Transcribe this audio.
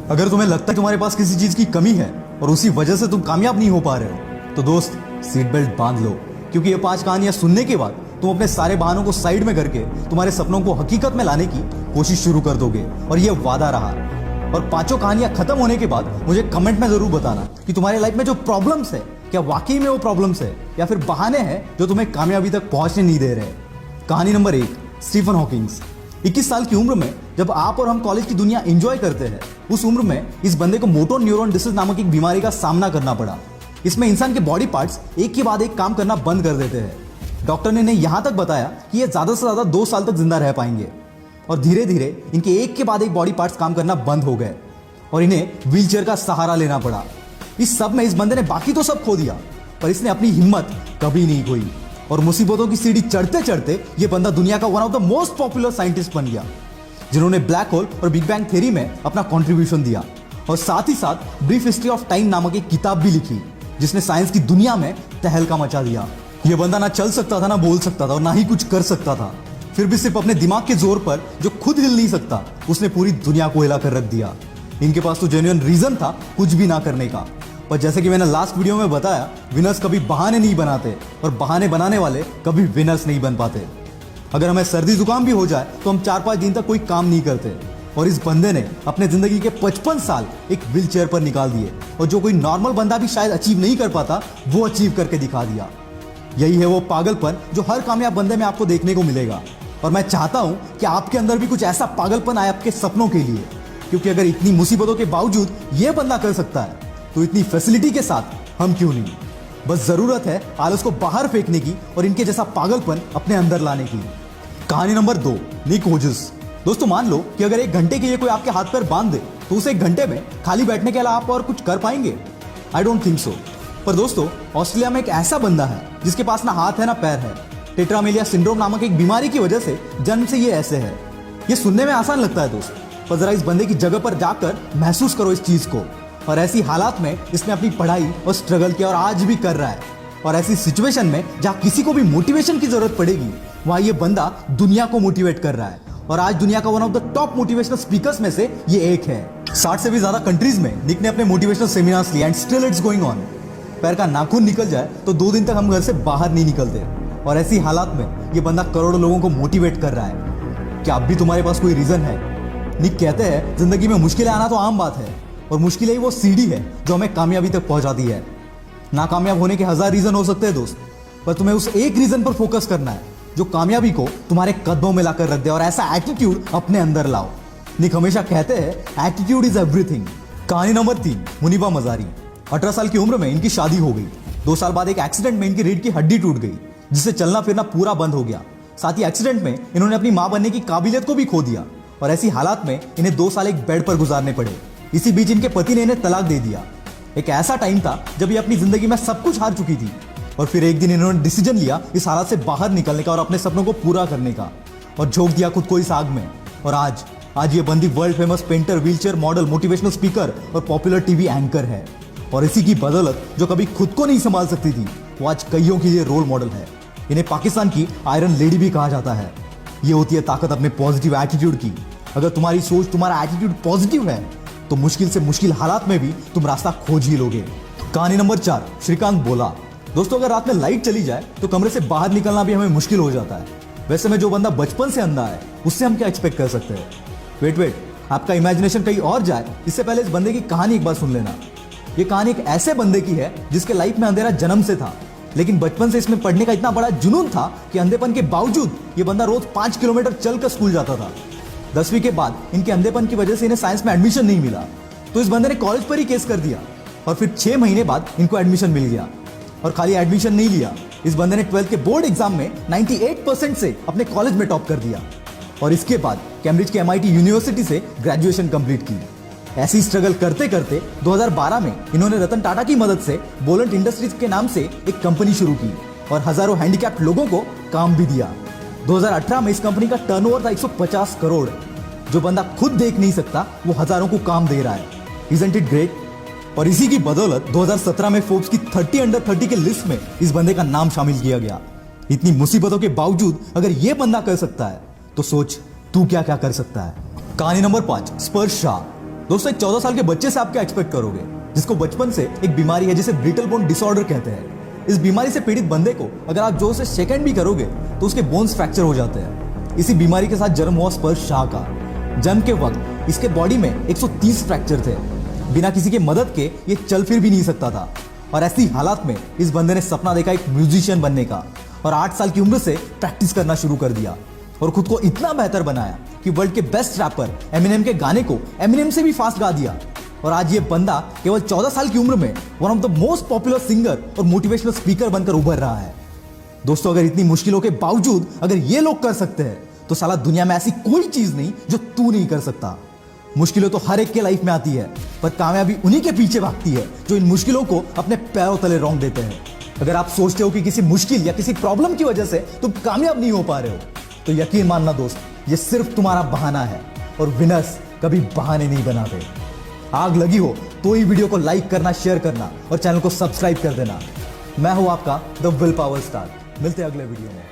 अगर तुम्हें लगता है तुम्हारे पास किसी चीज की कमी है और उसी वजह से तुम कामयाब नहीं हो पा रहे हो, तो दोस्त सीट बेल्ट बांध लो, क्योंकि ये 5 कहानियां सुनने के बाद तुम अपने सारे बहानों को साइड में करके तुम्हारे सपनों को हकीकत में लाने की कोशिश शुरू कर दोगे। और ये वादा रहा। और 5 कहानियां खत्म होने के बाद मुझे कमेंट में जरूर बताना कि तुम्हारे लाइफ में जो प्रॉब्लम्स है, क्या वाकई में वो प्रॉब्लम्स है या फिर बहाने हैं जो तुम्हें कामयाबी तक पहुंचने नहीं दे रहे। कहानी नंबर 1, स्टीफन हॉकिंग्स। 21 साल की उम्र में जब आप और हम कॉलेज की दुनिया एंजॉय करते हैं, उस उम्र में इस बंदे को मोटो न्यूरॉन डिसीज नामक एक बीमारी का सामना करना पड़ा। इसमें इंसान के बॉडी पार्ट्स एक के बाद एक काम करना बंद कर देते हैं। डॉक्टर ने इन्हें यहां तक बताया कि ये ज्यादा से ज्यादा 2 साल तक जिंदा रह पाएंगे। और धीरे धीरे इनके एक के बाद एक बॉडी पार्ट्स काम करना बंद हो गए और इन्हें व्हीलचेयर का सहारा लेना पड़ा। इस सब में इस बंदे ने बाकी तो सब खो दिया, पर इसने अपनी हिम्मत कभी नहीं खोई और मुसीबतों की सीढ़ी चढ़ते चढ़ते ये बंदा दुनिया का one of the most popular scientist बन गया, जिन्होंने ब्लैक होल और बिग बैंग थ्योरी में अपना कंट्रीब्यूशन दिया। और साथ ही साथ ब्रीफ हिस्ट्री ऑफ टाइम नामक एक किताब भी लिखी, जिसने साइंस की दुनिया में तहलका मचा दिया। यह बंदा ना चल सकता था, ना बोल सकता था और ना ही कुछ कर सकता था, फिर भी सिर्फ अपने दिमाग के जोर पर, जो खुद हिल नहीं सकता, उसने पूरी दुनिया को हिला कर रख दिया। इनके पास तो जेन्युइन रीजन था कुछ भी ना करने का, पर जैसे कि मैंने लास्ट वीडियो में बताया, विनर्स कभी बहाने नहीं बनाते और बहाने बनाने वाले कभी विनर्स नहीं बन पाते। अगर हमें सर्दी जुकाम भी हो जाए तो हम 4-5 दिन तक कोई काम नहीं करते, और इस बंदे ने अपने जिंदगी के 55 साल एक व्हील चेयर पर निकाल दिए, और जो कोई नॉर्मल बंदा भी शायद अचीव नहीं कर पाता, वो अचीव करके दिखा दिया। यही है वो पागलपन जो हर कामयाब बंदे में आपको देखने को मिलेगा। और मैं चाहता हूं कि आपके अंदर भी कुछ ऐसा पागलपन आए आपके सपनों के लिए, क्योंकि अगर इतनी मुसीबतों के बावजूद ये बंदा कर सकता है, तो इतनी फैसिलिटी के साथ हम क्यों नहीं। बस जरूरत है आलस को बाहर फेंकने की और इनके जैसा पागलपन अपने अंदर लाने की। कहानी नंबर 2, निक होजस। दोस्तों, मान लो कि अगर 1 घंटे के लिए कोई आपके हाथ पैर बांध दे, तो उसे 1 घंटे में खाली बैठने के अलावा आप और कुछ कर पाएंगे? I don't think so. पर दोस्तों, ऑस्ट्रेलिया में एक ऐसा बंदा है जिसके पास ना हाथ है ना पैर है। टेट्रामेलिया सिंड्रोम नामक एक बीमारी की वजह से जन्म से ये ऐसे है। ये सुनने में आसान लगता है दोस्त, पर जरा इस बंदे की जगह पर जाकर महसूस करो इस चीज को। और ऐसी हालात में इसने अपनी पढ़ाई और स्ट्रगल किया और आज भी कर रहा है। और ऐसी सिचुएशन में जहां किसी को भी मोटिवेशन की जरूरत पड़ेगी, वहां ये बंदा दुनिया को मोटिवेट कर रहा है। और आज दुनिया का one of the top motivational speakers में से ये एक है। 60 से भी ज्यादा कंट्रीज में निक ने अपने मोटिवेशनल सेमिनार्स लिए, and still it's going on. पैर का नाखून निकल जाए तो 2 दिन तक हम घर से बाहर नहीं निकलते, और ऐसी हालात में ये बंदा करोड़ों लोगों को मोटिवेट कर रहा है। क्या अब भी तुम्हारे पास कोई रीजन है? निक कहते हैं, जिंदगी में मुश्किलें आना तो आम बात है, और मुश्किलें ही वो सीढ़ी है जो हमें कामयाबी तक पहुंचाती है। नाकामयाब होने के 1000 रीजन हो सकते हैं दोस्त, पर तुम्हें उस एक रीजन पर फोकस करना है जो कामयाबी को तुम्हारे कदमों में लाकर रख दे, और ऐसा एटीट्यूड अपने अंदर लाओ। निक हमेशा कहते हैं, एटीट्यूड इज एवरीथिंग। कहानी नंबर 3, मुनीबा मजारी। 18 साल की उम्र में इनकी शादी हो गई। 2 साल बाद एक एक्सीडेंट में इनकी रीढ़ की हड्डी टूट गई, जिससे चलना फिरना पूरा बंद हो गया। साथ ही एक्सीडेंट में इन्होंने अपनी मां बनने की काबिलियत को भी खो दिया, और ऐसी हालात में इन्हें 2 साल एक बेड पर गुजारने पड़े। इसी बीच इनके पति ने इन्हें तलाक दे दिया। एक ऐसा टाइम था जब ये अपनी जिंदगी में सब कुछ हार चुकी थी, और फिर एक दिन इन्होंने डिसीजन लिया इस हालात से बाहर निकलने का और अपने सपनों को पूरा करने का, और झोंक दिया खुद को इस आग में। और आज ये बंदी world famous painter, wheelchair model, motivational speaker और पॉपुलर टीवी एंकर है। और इसी की बदौलत जो कभी खुद को नहीं संभाल सकती थी, वो आज कईयों के लिए रोल मॉडल है। इन्हें पाकिस्तान की आयरन लेडी भी कहा जाता है। ये होती है ताकत अपने पॉजिटिव एटीट्यूड की। अगर तुम्हारी सोच, तुम्हारा एटीट्यूड पॉजिटिव है, तो मुश्किल से मुश्किल हालात में भी तुम रास्ता खोज ही लोगे। कहानी नंबर 4, श्रीकांत बोला। दोस्तों, अगर रात में लाइट चली जाए तो कमरे से बाहर निकलना भी हमें मुश्किल हो जाता है। वैसे में जो बंदा बचपन से अंधा है, उससे हम क्या एक्सपेक्ट कर सकते हैं? वेट, आपका इमेजिनेशन कहीं और जाए इससे पहले इस बंदे की कहानी एक बार सुन लेना। ये कहानी एक ऐसे बंदे की है जिसके लाइफ में अंधेरा जन्म से था, लेकिन बचपन से इसमें पढ़ने का इतना बड़ा जुनून था कि अंधेपन के बावजूद ये बंदा रोज 5 किलोमीटर चलकर स्कूल जाता था। 10वीं के बाद इनके अंधेपन की वजह से इन्हें साइंस में एडमिशन नहीं मिला, तो इस बंदे ने कॉलेज पर ही केस कर दिया, और फिर 6 महीने बाद इनको एडमिशन मिल गया। और खाली एडमिशन नहीं लिया, इस बंदे ने 12th के बोर्ड एग्जाम में 98% से अपने कॉलेज में टॉप कर दिया, और इसके बाद कैम्ब्रिज के MIT यूनिवर्सिटी से ग्रेजुएशन कंप्लीट की। ऐसी स्ट्रगल करते करते 2012 में इन्होंने रतन टाटा की मदद से बोलेंट इंडस्ट्रीज के नाम से एक कंपनी शुरू की, और हजारों हैंडीकैप्ड लोगों को काम भी दिया। 2018 में इस कंपनी का टर्नओवर था 150 करोड़। जो बंदा खुद देख नहीं सकता, वो हजारों को काम दे रहा है। Isn't it great? और इसी की बदौलत 2017 में फोर्ब्स की 30 अंडर 30 के लिस्ट में इस बंदे का नाम शामिल किया गया। इतनी मुसीबतों के बावजूद अगर ये बंदा कर सकता है, तो सोच तू क्या क्या कर सकता है। कहानी नंबर 5, स्पर्श शाह। दोस्तों एक 14 साल के बच्चे से आप क्या एक्सपेक्ट करोगे, जिसको बचपन से एक बीमारी है जिसे ब्रिटल बोन डिसऑर्डर कहते हैं। इस बीमारी से पीड़ित बंदे को अगर आप जोर से शेक हैंड भी करोगे तो उसके बोन्स फ्रैक्चर हो जाते हैं। इसी बीमारी के साथ जन्म हुआ स्पर्श शाह का। जन्म के वक्त इसके बॉडी में 130 फ्रैक्चर थे। बिना किसी के मदद के ये चल फिर भी नहीं सकता था। और ऐसी हालात में इस बंदे ने सपना देखा एक म्यूजिशियन बनने का और 8 साल की उम्र से प्रैक्टिस करना शुरू कर दिया और खुद को इतना बेहतर बनाया कि वर्ल्ड के बेस्ट रैपर एमिनेम के गाने को एमिनेम से भी फास्ट गा दिया। और आज ये बंदा केवल 14 साल की उम्र में one of the most popular singer और मोटिवेशनल स्पीकर बनकर उभर रहा है। दोस्तों अगर इतनी मुश्किलों के बावजूद अगर ये लोग कर सकते हैं तो साला दुनिया में ऐसी कोई चीज नहीं जो तू नहीं कर सकता। मुश्किलें तो हर एक के लाइफ में आती है, पर कामयाबी उन्हीं के पीछे भागती है जो इन मुश्किलों को अपने पैरों तले रौंद देते हैं। अगर आप सोचते हो कि किसी मुश्किल या किसी प्रॉब्लम की वजह से तुम कामयाब नहीं हो पा रहे हो तो यकीन मानना दोस्त, ये सिर्फ तुम्हारा बहाना है और विनर्स कभी बहाने नहीं बनाते। आग लगी हो तो ही वीडियो को लाइक करना, शेयर करना और चैनल को सब्सक्राइब कर देना। मैं हूं आपका द विल पावर स्टार। मिलते हैं अगले वीडियो में।